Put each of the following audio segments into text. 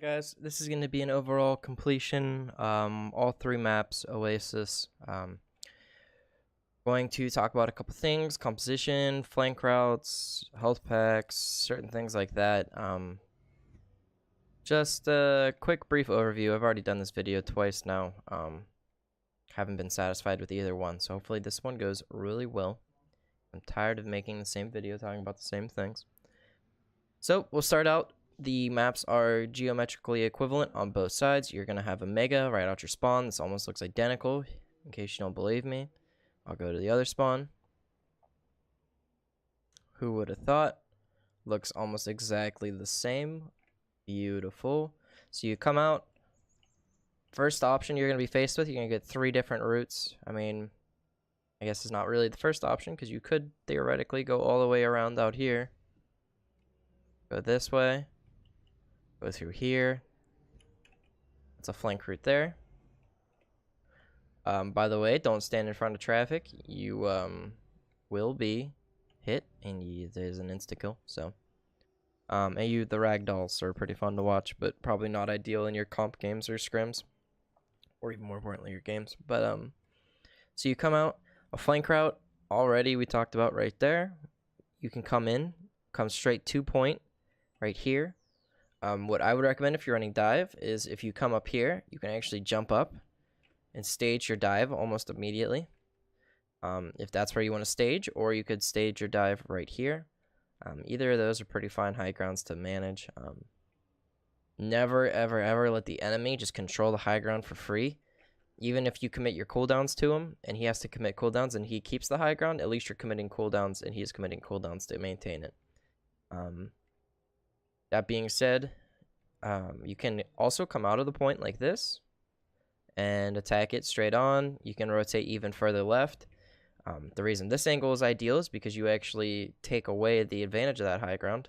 Alright guys, this is going to be an overall completion, all three maps, Oasis. Going to talk about a couple things, composition, flank routes, health packs, certain things like that. Just a quick brief overview. I've already done this video twice now. Haven't been satisfied with either one, so hopefully this one goes really well. I'm tired of making the same video talking about the same things. So we'll start out. The maps are geometrically equivalent on both sides. You're going to have a mega right out your spawn. This almost looks identical. In case you don't believe me, I'll go to the other spawn. Who would have thought? Looks almost exactly the same. Beautiful. So you come out. First option you're going to be faced with, you're going to get 3 different routes. I mean, I guess it's not really the first option because you could theoretically go all the way around out here. Go this way. Go through here. That's a flank route there. By the way, don't stand in front of traffic. You will be hit, and there's an insta-kill. So, and the ragdolls are pretty fun to watch, but probably not ideal in your comp games or scrims, or even more importantly, your games. But so you come out a flank route. Already we talked about right there. You can come straight to point right here. What I would recommend if you're running dive is if you come up here, you can actually jump up and stage your dive almost immediately. If that's where you want to stage, or you could stage your dive right here. Either of those are pretty fine high grounds to manage. Never, ever, ever let the enemy just control the high ground for free. Even if you commit your cooldowns to him, and he has to commit cooldowns and he keeps the high ground, at least you're committing cooldowns and he's committing cooldowns to maintain it. That being said, you can also come out of the point like this and attack it straight on. You can rotate even further left. The reason this angle is ideal is because you actually take away the advantage of that high ground.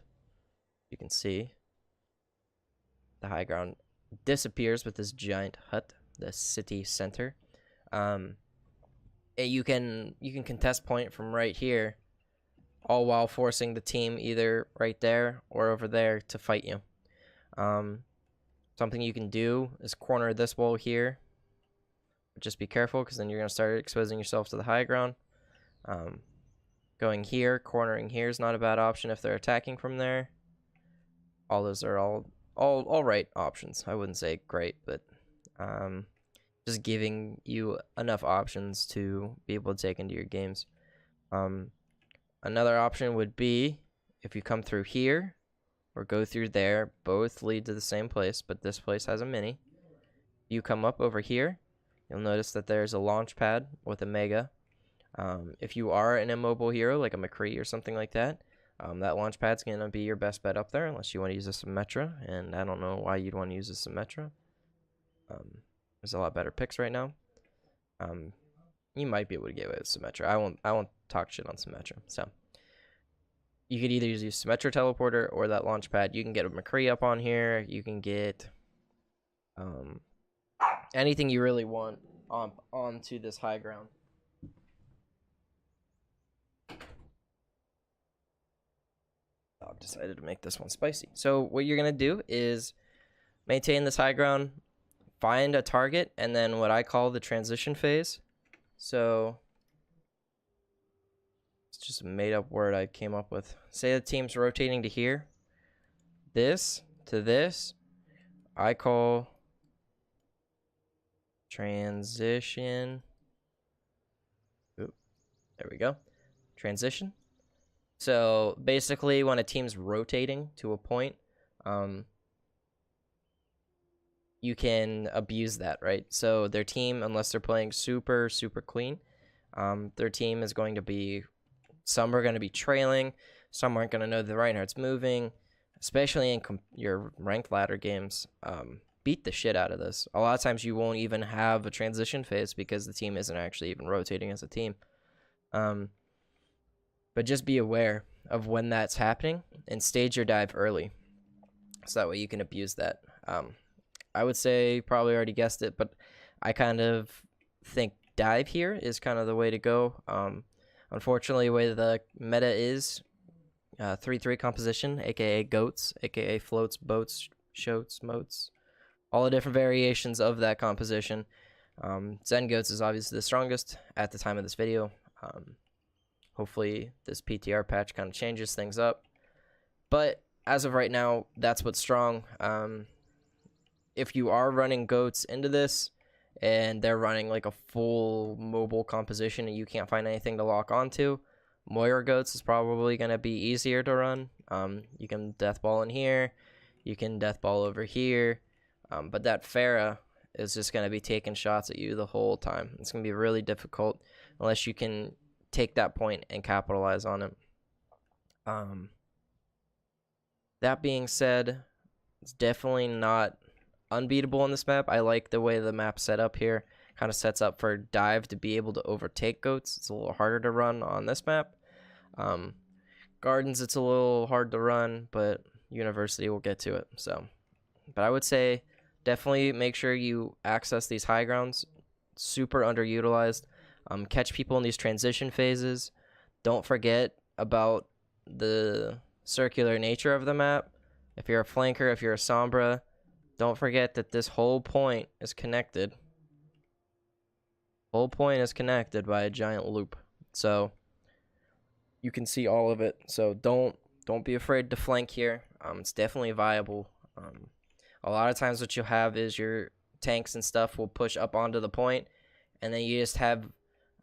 You can see the high ground disappears with this giant hut, the city center. You can contest point from right here, all while forcing the team either right there or over there to fight you. Something you can do is corner this wall here. Just be careful, because then you're going to start exposing yourself to the high ground. Going here, cornering here is not a bad option if they're attacking from there. All those are all right options. I wouldn't say great, but just giving you enough options to be able to take into your games. Another option would be if you come through here or go through there. Both lead to the same place, but this place has a mini. You come up over here, you'll notice that there's a launch pad with a mega. If you are an immobile hero like a McCree or something like that, that launch pad's going to be your best bet up there unless you want to use a Symmetra, and I don't know why you'd want to use a Symmetra. There's a lot better picks right now. You might be able to get away with Symmetra. I won't talk shit on Symmetra. So you could either use Symmetra teleporter or that launch pad. You can get a McCree up on here. You can get anything you really want onto this high ground. I've decided to make this one spicy. So what you're gonna do is maintain this high ground, find a target, and then what I call the transition phase. So it's just a made-up word I came up with. Say the team's rotating to here. This to this, I call transition. Oop, there we go. Transition. So basically, when a team's rotating to a point, you can abuse that, right? So their team, unless they're playing super, super clean, their team is going to be, some are going to be trailing, some aren't going to know the Reinhardt's moving, especially in your ranked ladder games. Beat the shit out of this. A lot of times you won't even have a transition phase because the team isn't actually even rotating as a team. But just be aware of when that's happening and stage your dive early, so that way you can abuse that. I would say probably already guessed it, but I kind of think dive here is kind of the way to go. Unfortunately, the way the meta is, 3-3 composition, aka goats, aka floats, boats, shotes, motes, all the different variations of that composition. Zen goats is obviously the strongest at the time of this video. Hopefully this PTR patch kind of changes things up, but as of right now, that's what's strong. If you are running goats into this and they're running like a full mobile composition and you can't find anything to lock onto, Moira goats is probably going to be easier to run. You can death ball in here, you can death ball over here, but that Farah is just going to be taking shots at you the whole time. It's going to be really difficult unless you can take that point and capitalize on it. That being said, it's definitely not unbeatable on this map. I like the way the map's set up here. Kind of sets up for dive to be able to overtake goats. It's a little harder to run on this map. Gardens, it's a little hard to run, but University will get to it. So, but I would say definitely make sure you access these high grounds. Super underutilized. Catch people in these transition phases. Don't forget about the circular nature of the map. If you're a flanker, if you're a sombra, don't forget that this whole point is connected. Whole point is connected by a giant loop, so you can see all of it. So don't be afraid to flank here. It's definitely viable. A lot of times what you'll have is your tanks and stuff will push up onto the point, and then you just have,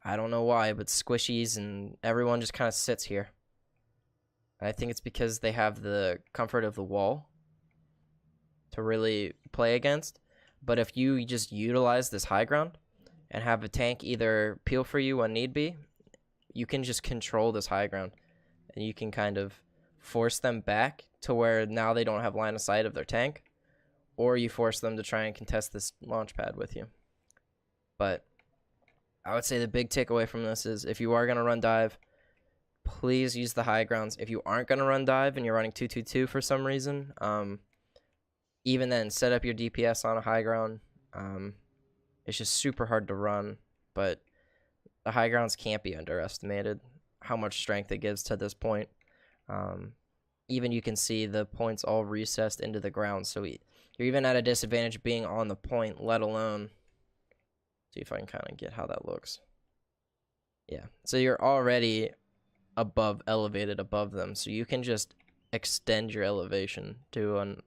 I don't know why, but squishies and everyone just kind of sits here. I think it's because they have the comfort of the wall to really play against. But if you just utilize this high ground and have a tank either peel for you when need be, you can just control this high ground and you can kind of force them back to where now they don't have line of sight of their tank, or you force them to try and contest this launch pad with you. But I would say the big takeaway from this is if you are going to run dive, please use the high grounds. If you aren't going to run dive and you're running 2-2-2 for some reason, even then, set up your DPS on a high ground. It's just super hard to run, but the high grounds can't be underestimated, how much strength it gives to this point. Even you can see the points all recessed into the ground, so you're even at a disadvantage being on the point, let alone, see if I can kind of get how that looks. Yeah, so you're already elevated above them, so you can just extend your elevation to an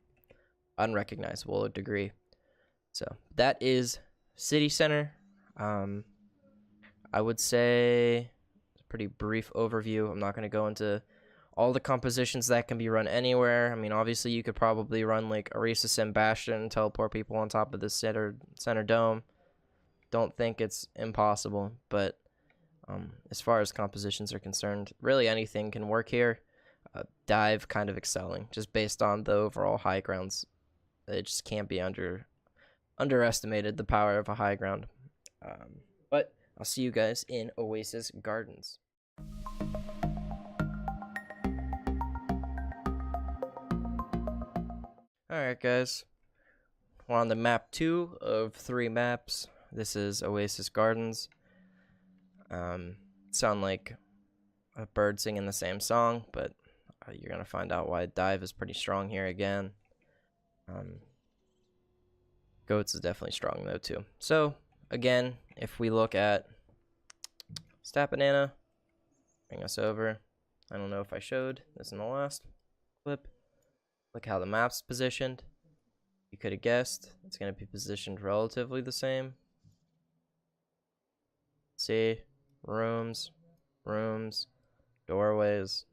unrecognizable degree. So that is City Center. I would say a pretty brief overview. I'm not going to go into all the compositions that can be run anywhere. I mean, obviously you could probably run like Oasis and Bastion and teleport people on top of the center dome. Don't think it's impossible, but as far as compositions are concerned, really anything can work here. Dive kind of excelling just based on the overall high grounds. It just can't be underestimated, the power of a high ground. But I'll see you guys in Oasis Gardens. Alright guys, we're on the map 2 of 3 maps. This is Oasis Gardens. Sound like a bird singing the same song, but you're gonna find out why dive is pretty strong here again. Goats is definitely strong though too. So again, if we look at Stat Banana, bring us over. I don't know if I showed this in the last clip. Look how the map's positioned. You could have guessed it's going to be positioned relatively the same. See, rooms, doorways,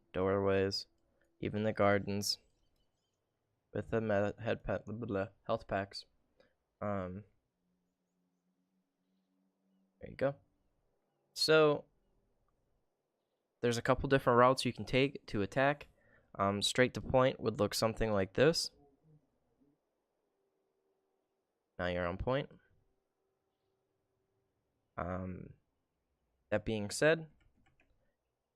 even the gardens with the health packs. There you go. So there's a couple different routes you can take to attack. Straight to point would look something like this. Now you're on point. That being said,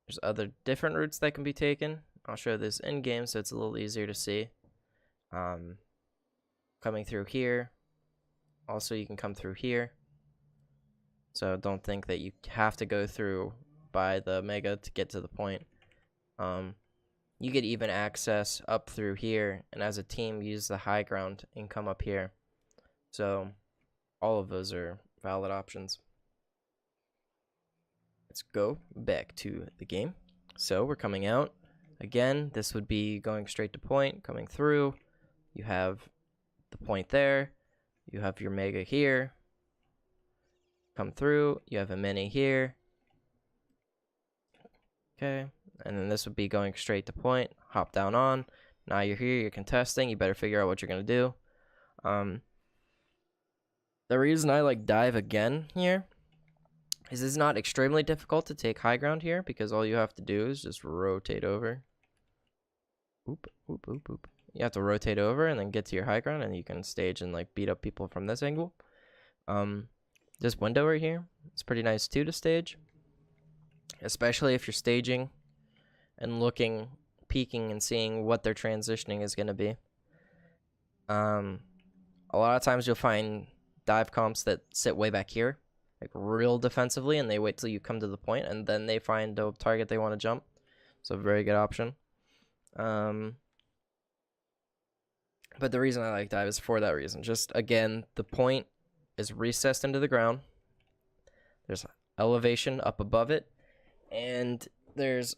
there's other different routes that can be taken. I'll show this in game so it's a little easier to see. Coming through here. Also, you can come through here. So don't think that you have to go through by the mega to get to the point. you get even access up through here, and as a team use the high ground and come up here. So all of those are valid options. Let's go back to the game. So we're coming out. Again, this would be going straight to point, coming through. You have the point there. You have your mega here. Come through. You have a mini here. Okay. And then this would be going straight to point. Hop down on. Now you're here. You're contesting. You better figure out what you're going to do. The reason I like dive again here is it's not extremely difficult to take high ground here because all you have to do is just rotate over. Oop, oop, oop, oop. You have to rotate over and then get to your high ground, and you can stage and like beat up people from this angle. This window right here, it's pretty nice too to stage, especially if you're staging and looking, peeking and seeing what their transitioning is going to be. A lot of times you'll find dive comps that sit way back here, like real defensively, and they wait till you come to the point and then they find a target they want to jump. So very good option. But the reason I like dive is for that reason. Just again, the point is recessed into the ground. There's elevation up above it, and there's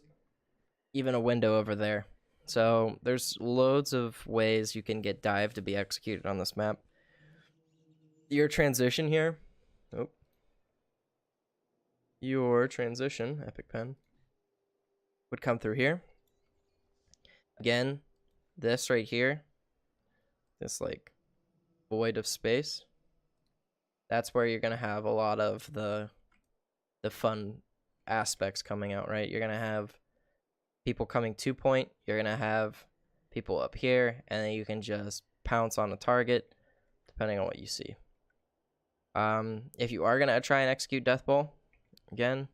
even a window over there. So there's loads of ways you can get dive to be executed on this map. Your transition here, your transition, Epic Pen, would come through here. Again, this right here, this like void of space, that's where you're gonna have a lot of the fun aspects coming out, right? You're gonna have people coming to point, you're gonna have people up here, and then you can just pounce on a target depending on what you see. If you are gonna try and execute death ball, again,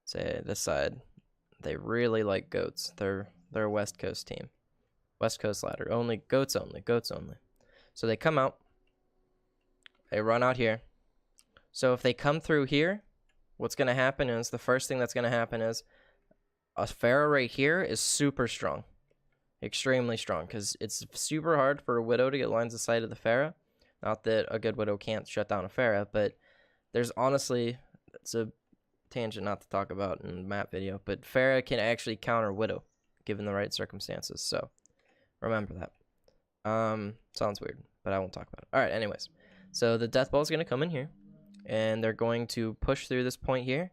say this side, they really like goats. They're a West Coast team. West Coast ladder. Only goats only. Goats only. So they come out. They run out here. So if they come through here, what's going to happen is, the first thing that's going to happen is a Pharah right here is super strong. Extremely strong. Because it's super hard for a Widow to get lines of sight of the Pharah. Not that a good Widow can't shut down a Pharah, but there's honestly, it's a tangent not to talk about in the map video, but Pharah can actually counter Widow given the right circumstances. So remember that. Sounds weird, but I won't talk about it. All right, anyways. So the death ball is going to come in here, and they're going to push through this point here.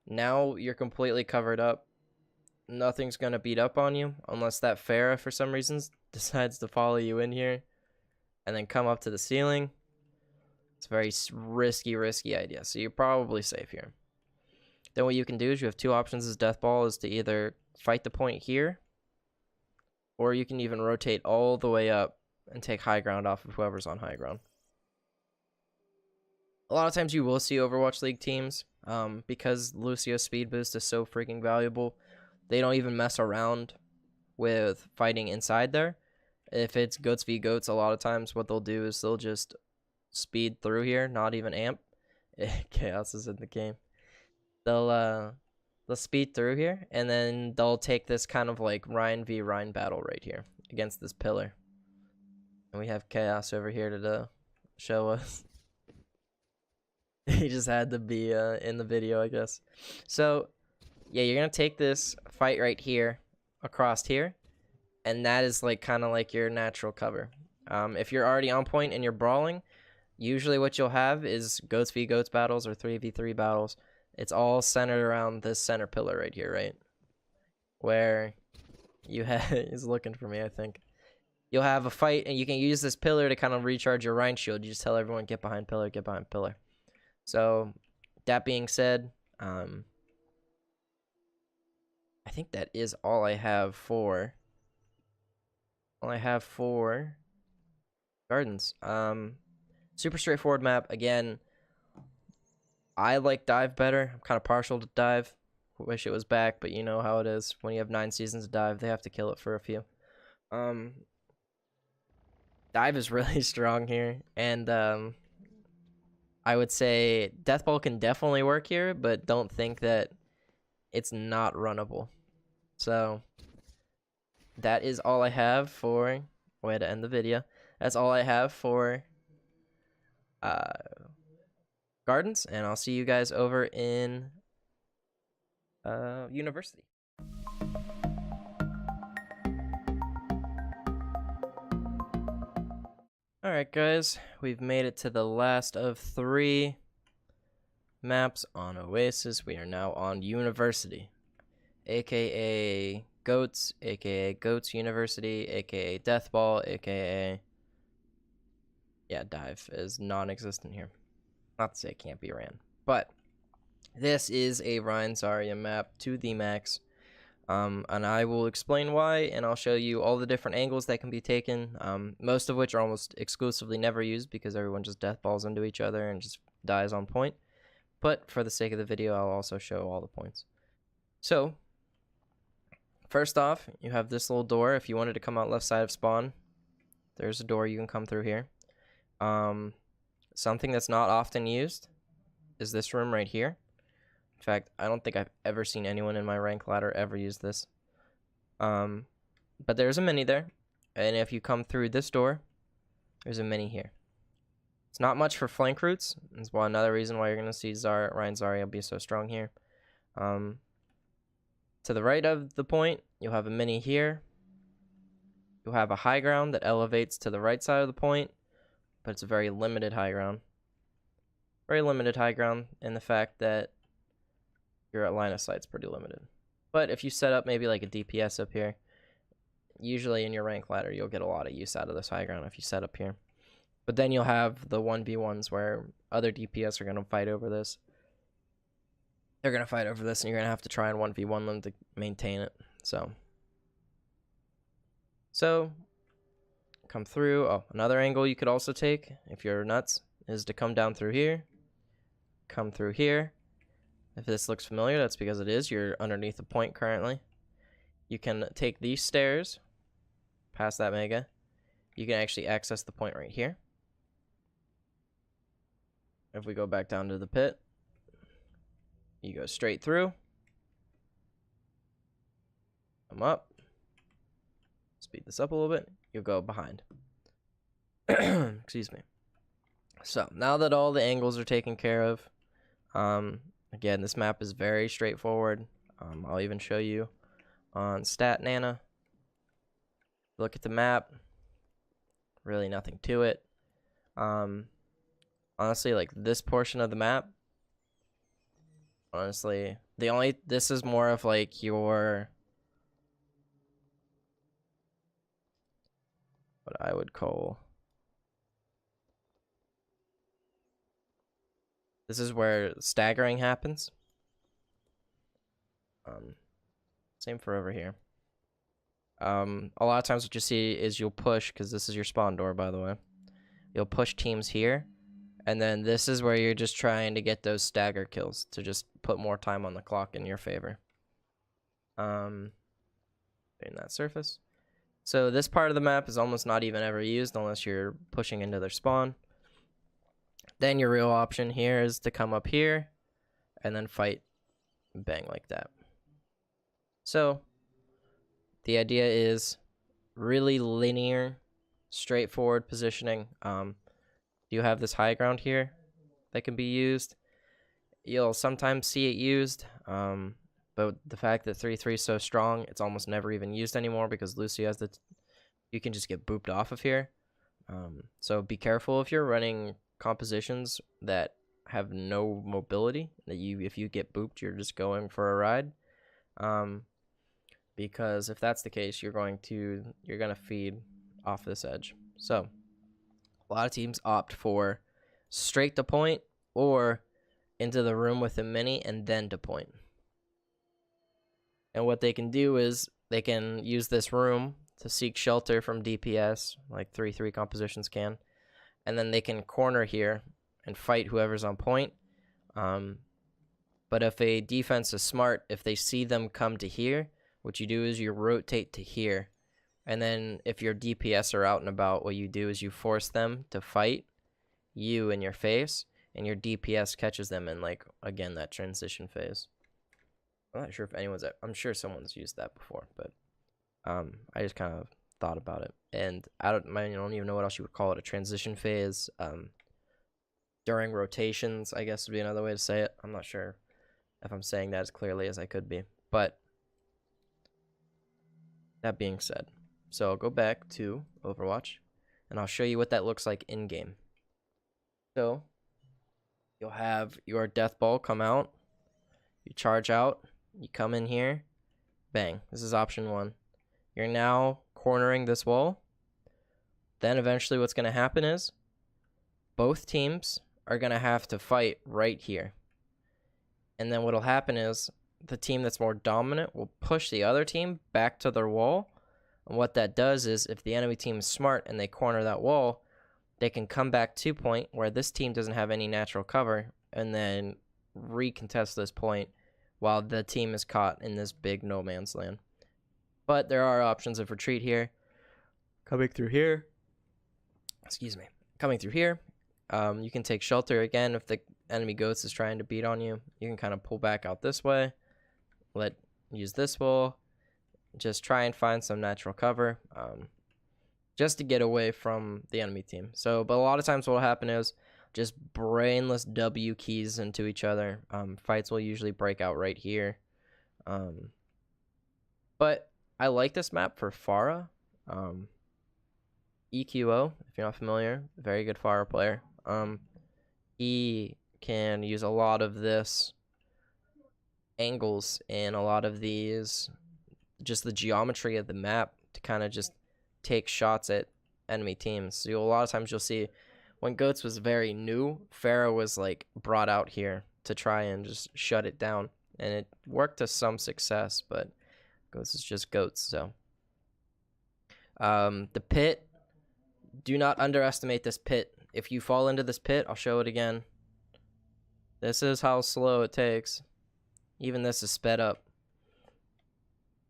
Now you're completely covered up. Nothing's going to beat up on you unless that Pharah, for some reason, decides to follow you in here and then come up to the ceiling. It's a very risky idea, so you're probably safe here. Then what you can do is you have two options as death ball, is to either fight the point here, or you can even rotate all the way up and take high ground off of whoever's on high ground. A lot of times you will see Overwatch League teams, because Lucio's speed boost is so freaking valuable, they don't even mess around with fighting inside there. If it's goats v goats, a lot of times what they'll do is they'll just speed through here, not even amp. Chaos is in the game. They'll speed through here, and then they'll take this kind of like Ryan v Ryan battle right here against this pillar. And we have Chaos over here to show us. He just had to be in the video, I guess. So yeah, you're gonna take this fight right here across here, and that is like kind of like your natural cover. If you're already on point and you're brawling, usually what you'll have is goats v goats battles or 3v3 battles. It's all centered around this center pillar right here, right? Where you have, he's looking for me, I think. You'll have a fight, and you can use this pillar to kind of recharge your Rhine shield. You just tell everyone, get behind pillar, get behind pillar. So, that being said, I think that is all I have for Gardens. Super straightforward map. Again, I like dive better. I'm kind of partial to dive. Wish it was back, but you know how it is. When you have 9 seasons of dive, they have to kill it for a few. Dive is really strong here, and I would say death ball can definitely work here, but don't think that it's not runnable. So that is all I have for way to end the video. That's all I have for gardens, and I'll see you guys over in university. Alright guys, we've made it to the last of 3 maps on Oasis. We are now on University, aka Goats, aka Goats University, aka Deathball, aka Dive is non-existent here. Not to say it can't be ran, but this is a Ryan Zarya map to the max. And I will explain why, and I'll show you all the different angles that can be taken, most of which are almost exclusively never used because everyone just deathballs into each other and just dies on point. But for the sake of the video, I'll also show all the points. So, first off, you have this little door. If you wanted to come out left side of spawn, there's a door you can come through here. Something that's not often used is this room right here. In fact, I don't think I've ever seen anyone in my rank ladder ever use this. But there's a mini there, and if you come through this door, there's a mini here. It's not much for flank routes. That's another reason why you're going to see Ryan Zarya be so strong here. To the right of the point, you'll have a mini here. You'll have a high ground that elevates to the right side of the point, but it's a very limited high ground. Very limited high ground in the fact that your line of sight's pretty limited. But if you set up maybe like a DPS up here, usually in your rank ladder, you'll get a lot of use out of this high ground if you set up here. But then you'll have the 1v1s where other DPS are going to fight over this. They're going to fight over this, and you're going to have to try and 1v1 them to maintain it. So, come through. Oh, another angle you could also take, if you're nuts, is to come down through here. Come through here. If this looks familiar, that's because it is. You're underneath the point currently. You can take these stairs past that mega. You can actually access the point right here. If we go back down to the pit, you go straight through. Come up. Speed this up a little bit. You'll go behind. Excuse me. So, now that all the angles are taken care of, again, this map is very straightforward. I'll even show you on Stat Nana. Look at the map. Really nothing to it. Honestly, like this portion of the map, honestly, this is more of like your, what I would call, this is where staggering happens. Same for over here. A lot of times what you see is you'll push, because this is your spawn door, by the way. You'll push teams here, and then this is where you're just trying to get those stagger kills to just put more time on the clock in your favor. In that surface. So this part of the map is almost not even ever used unless you're pushing into their spawn. Then your real option here is to come up here and then fight bang like that. So the idea is really linear, straightforward positioning. You have this high ground here that can be used. You'll sometimes see it used, but the fact that 3-3 is so strong, it's almost never even used anymore because Lucy has you can just get booped off of here. So be careful if you're running compositions that have no mobility, that if you get booped, you're just going for a ride. Because if that's the case, you're gonna feed off this edge. So a lot of teams opt for straight to point or into the room with a mini and then to point. And what they can do is they can use this room to seek shelter from DPS, like 3-3 compositions can, and then they can corner here and fight whoever's on point. But if a defense is smart, if they see them come to here, what you do is you rotate to here. And then if your DPS are out and about, what you do is you force them to fight you in your face, and your DPS catches them in, like, again, that transition phase. I'm not sure if I'm sure someone's used that before, but I just kind of thought about it, and I don't even know what else you would call it. A transition phase. During rotations, I guess would be another way to say it. I'm not sure if I'm saying that as clearly as I could be, but that being said, so I'll go back to Overwatch, and I'll show you what that looks like in game. So you'll have your death ball come out, you charge out, you come in here, bang. This is option 1. You're now cornering this wall. Then eventually what's going to happen is both teams are going to have to fight right here. And then what'll happen is the team that's more dominant will push the other team back to their wall. And what that does is if the enemy team is smart and they corner that wall, they can come back to point where this team doesn't have any natural cover and then recontest this point while the team is caught in this big no man's land. But there are options of retreat here. Coming through here. You can take shelter again if the enemy goats is trying to beat on you. You can kind of pull back out this way. Use this wall. Just try and find some natural cover. Just to get away from the enemy team. But a lot of times what will happen is just brainless W keys into each other. Fights will usually break out right here. But I like this map for Pharah. EQO, if you're not familiar, very good Pharah player. He can use a lot of this angles and a lot of these, just the geometry of the map to kind of just take shots at enemy teams. So a lot of times you'll see when Goats was very new, Pharah was like brought out here to try and just shut it down, and it worked to some success, but Goats is just Goats. So the pit, do not underestimate this pit. If you fall into this pit, I'll show it again. This is how slow it takes. Even this is sped up.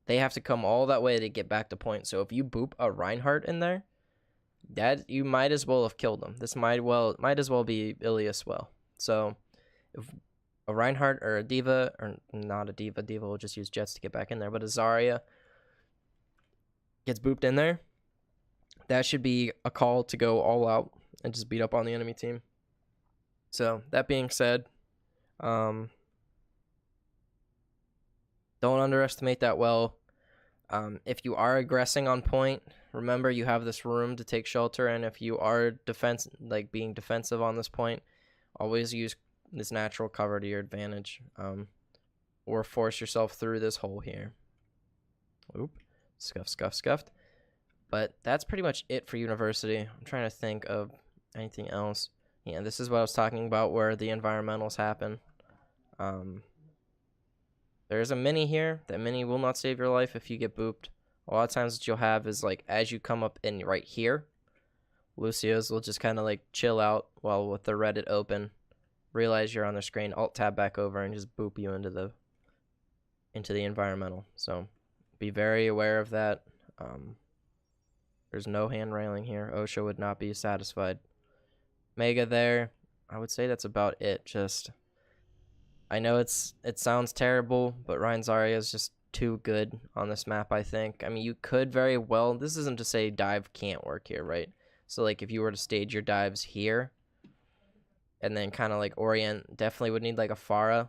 They have to come all that way to get back to point. So if you boop a Reinhardt in there, that you might as well have killed him. This might as well be Ilias well. So if a Reinhardt or a D.Va, or not a D.Va, D.Va will just use jets to get back in there, but a Zarya gets booped in there, that should be a call to go all out and just beat up on the enemy team. So that being said, don't underestimate that well. If you are aggressing on point, remember you have this room to take shelter, and if you are being defensive on this point, always use this natural cover to your advantage, or force yourself through this hole here. Oop, scuffed. But that's pretty much it for University. I'm trying to think of anything else. Yeah, this is what I was talking about where the environmentals happen. There's a mini here. That mini will not save your life if you get booped. A lot of times what you'll have is like as you come up in right here, Lucios will just kind of like chill out while with the Reddit open, realize you're on their screen, alt tab back over and just boop you into the environmental. So be very aware of that. There's no hand railing here. OSHA would not be satisfied. Mega there. I would say that's about it. Just, I know it sounds terrible, but Ryan Zarya is just too good on this map, I think. I mean, you could very well, this isn't to say dive can't work here, right? So like if you were to stage your dives here and then kind of like orient, definitely would need like a Pharah,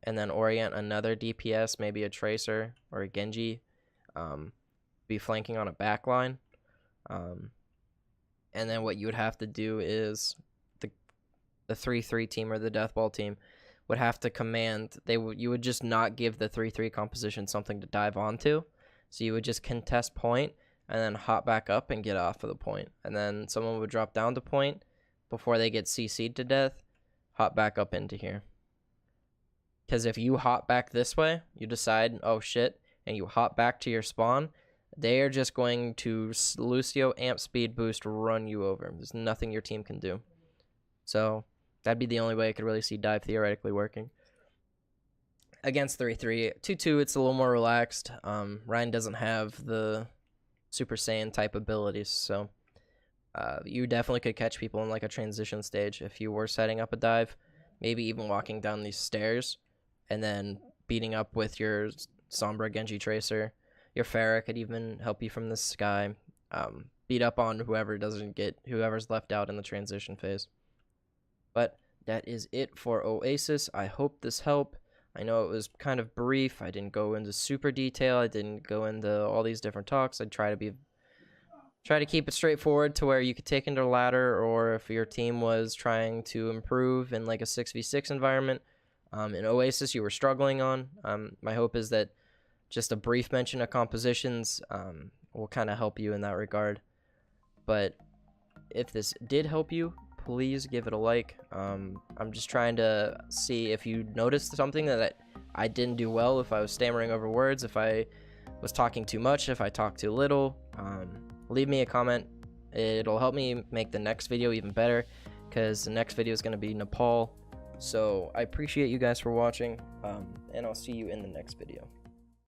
and then orient another DPS, maybe a Tracer or a Genji, be flanking on a backline. And then what you would have to do is the 3-3 team or the deathball team would have to command, you would just not give the 3-3 composition something to dive onto. So you would just contest point and then hop back up and get off of the point. And then someone would drop down to point before they get CC'd to death, hop back up into here. Because if you hop back this way, you decide, oh shit, and you hop back to your spawn, they are just going to Lucio amp speed boost run you over. There's nothing your team can do. So that'd be the only way I could really see dive theoretically working. Against 3-3, 2-2, it's a little more relaxed. Ryan doesn't have the Super Saiyan type abilities, so you definitely could catch people in like a transition stage if you were setting up a dive, maybe even walking down these stairs and then beating up with your Sombra Genji Tracer. your Farah could even help you from the sky. Beat up on whoever's left out in the transition phase. But that is it for Oasis. I hope this helped. I know it was kind of brief. I didn't go into super detail. I didn't go into all these different talks. I'd try to keep it straightforward to where you could take into ladder, or if your team was trying to improve in like a 6v6 environment. In Oasis you were struggling on. My hope is that just a brief mention of compositions will kind of help you in that regard. But if this did help you, please give it a like. I'm just trying to see if you noticed something that I didn't do well, if I was stammering over words, if I was talking too much, if I talked too little. Leave me a comment. It'll help me make the next video even better, because the next video is going to be Nepal. So I appreciate you guys for watching, and I'll see you in the next video.